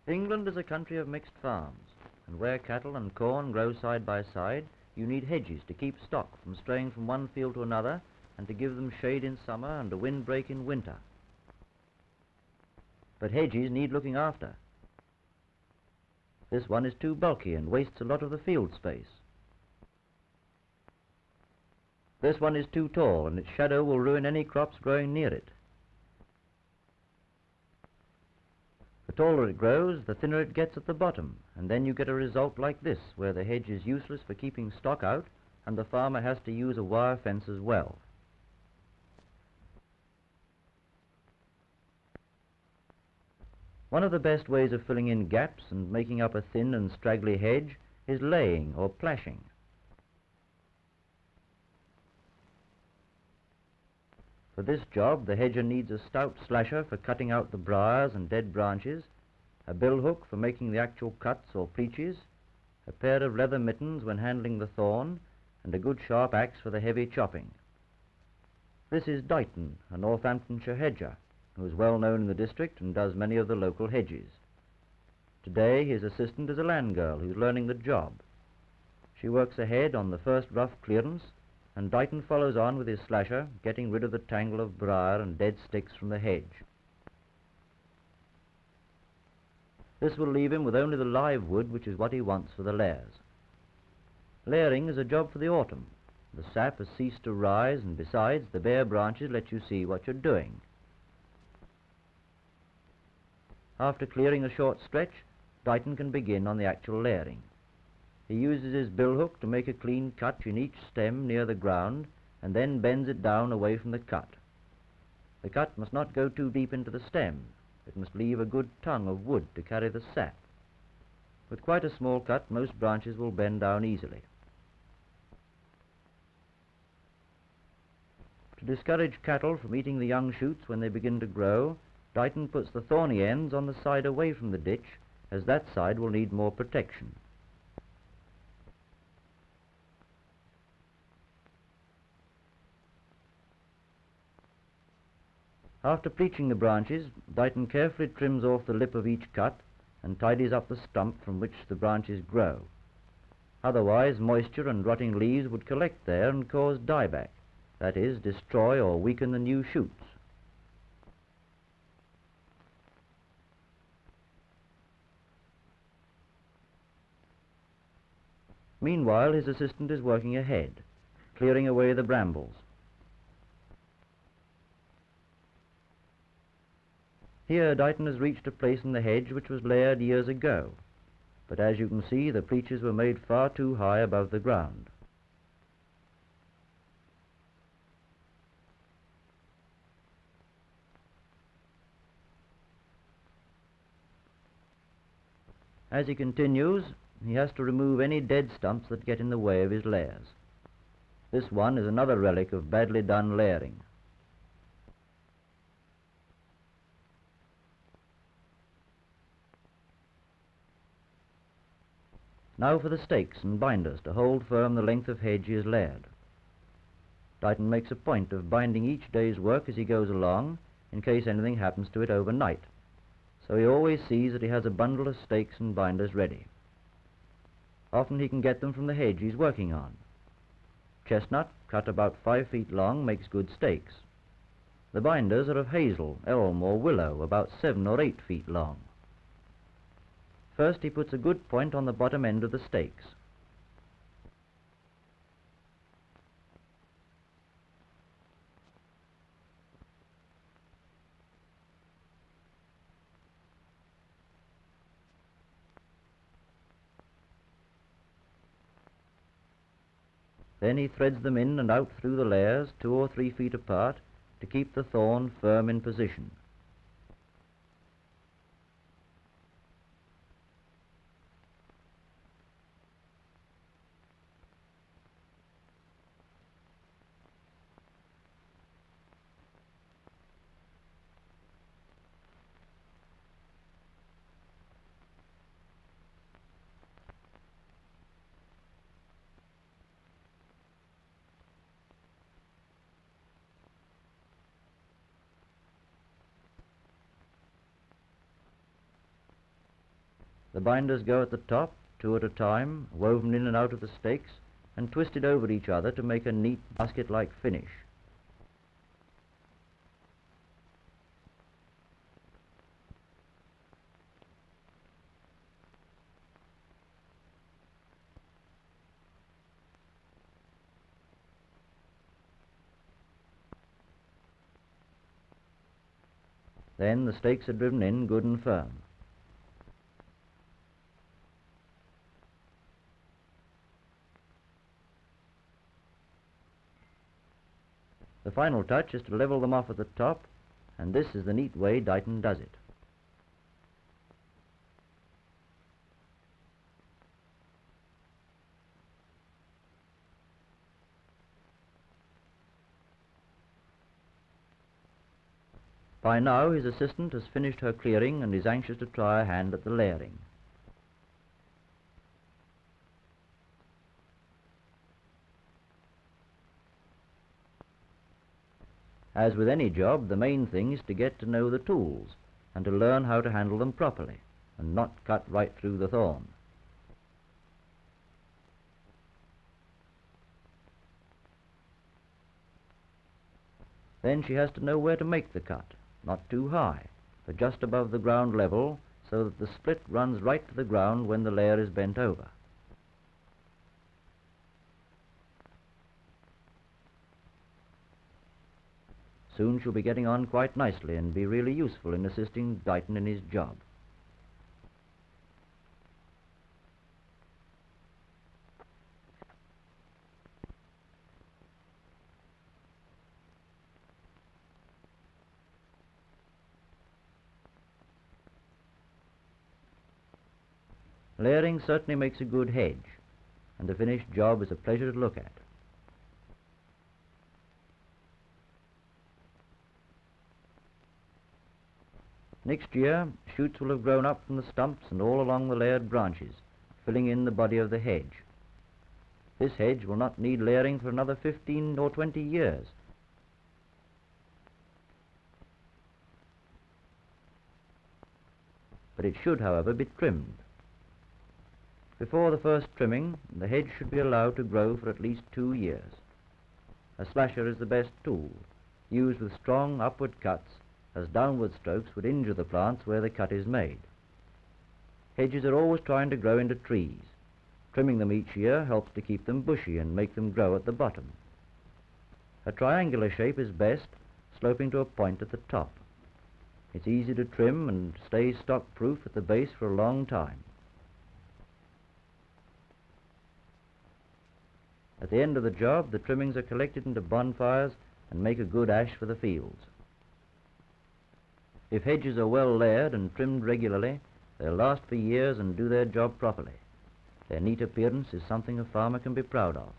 England is a country of mixed farms, and where cattle and corn grow side by side, you need hedges to keep stock from straying from one field to another and to give them shade in summer and a windbreak in winter. But hedges need looking after. This one is too bulky and wastes a lot of the field space. This one is too tall and its shadow will ruin any crops growing near it. The taller it grows, the thinner it gets at the bottom, and then you get a result like this, where the hedge is useless for keeping stock out and the farmer has to use a wire fence as well. One of the best ways of filling in gaps and making up a thin and straggly hedge is laying or plashing. For this job, the hedger needs a stout slasher for cutting out the briars and dead branches, a bill hook for making the actual cuts or pleaches, a pair of leather mittens when handling the thorn, and a good sharp axe for the heavy chopping. This is Dighton, a Northamptonshire hedger, who is well known in the district and does many of the local hedges. Today his assistant is a land girl who's learning the job. She works ahead on the first rough clearance, and Dighton follows on with his slasher, getting rid of the tangle of briar and dead sticks from the hedge. This will leave him with only the live wood, which is what he wants for the layers. Layering is a job for the autumn. The sap has ceased to rise, and besides, the bare branches let you see what you're doing. After clearing a short stretch, Dighton can begin on the actual layering. He uses his bill hook to make a clean cut in each stem near the ground and then bends it down away from the cut. The cut must not go too deep into the stem. It must leave a good tongue of wood to carry the sap. With quite a small cut, most branches will bend down easily. To discourage cattle from eating the young shoots when they begin to grow, Dighton puts the thorny ends on the side away from the ditch, as that side will need more protection. After pleaching the branches, Dighton carefully trims off the lip of each cut and tidies up the stump from which the branches grow. Otherwise, moisture and rotting leaves would collect there and cause dieback, that is, destroy or weaken the new shoots. Meanwhile, his assistant is working ahead, clearing away the brambles. Here Dighton has reached a place in the hedge which was layered years ago, but as you can see, the pleaches were made far too high above the ground. As he continues, he has to remove any dead stumps that get in the way of his layers. This one is another relic of badly done layering. Now for the stakes and binders to hold firm the length of hedge he has layered. Dighton makes a point of binding each day's work as he goes along, in case anything happens to it overnight, so he always sees that he has a bundle of stakes and binders ready. Often he can get them from the hedge he's working on. Chestnut, cut about 5 feet long, makes good stakes. The binders are of hazel, elm or willow, about 7 or 8 feet long. First he puts a good point on the bottom end of the stakes. Then he threads them in and out through the layers, 2 or 3 feet apart, to keep the thorn firm in position. The binders go at the top, two at a time, woven in and out of the stakes, and twisted over each other to make a neat basket-like finish. Then the stakes are driven in good and firm. The final touch is to level them off at the top, and this is the neat way Dighton does it. By now his assistant has finished her clearing and is anxious to try a hand at the layering. As with any job, the main thing is to get to know the tools and to learn how to handle them properly and not cut right through the thorn. Then she has to know where to make the cut, not too high, but just above the ground level, so that the split runs right to the ground when the layer is bent over. Soon she'll be getting on quite nicely and be really useful in assisting Dighton in his job. Layering certainly makes a good hedge, and the finished job is a pleasure to look at. Next year, shoots will have grown up from the stumps and all along the layered branches, filling in the body of the hedge. This hedge will not need layering for another 15 or 20 years. But it should, however, be trimmed. Before the first trimming, the hedge should be allowed to grow for at least 2 years. A slasher is the best tool, used with strong upward cuts, as downward strokes would injure the plants where the cut is made. Hedges are always trying to grow into trees. Trimming them each year helps to keep them bushy and make them grow at the bottom. A triangular shape is best, sloping to a point at the top. It's easy to trim and stays stock-proof at the base for a long time. At the end of the job, the trimmings are collected into bonfires and make a good ash for the fields. If hedges are well layered and trimmed regularly, they'll last for years and do their job properly. Their neat appearance is something a farmer can be proud of.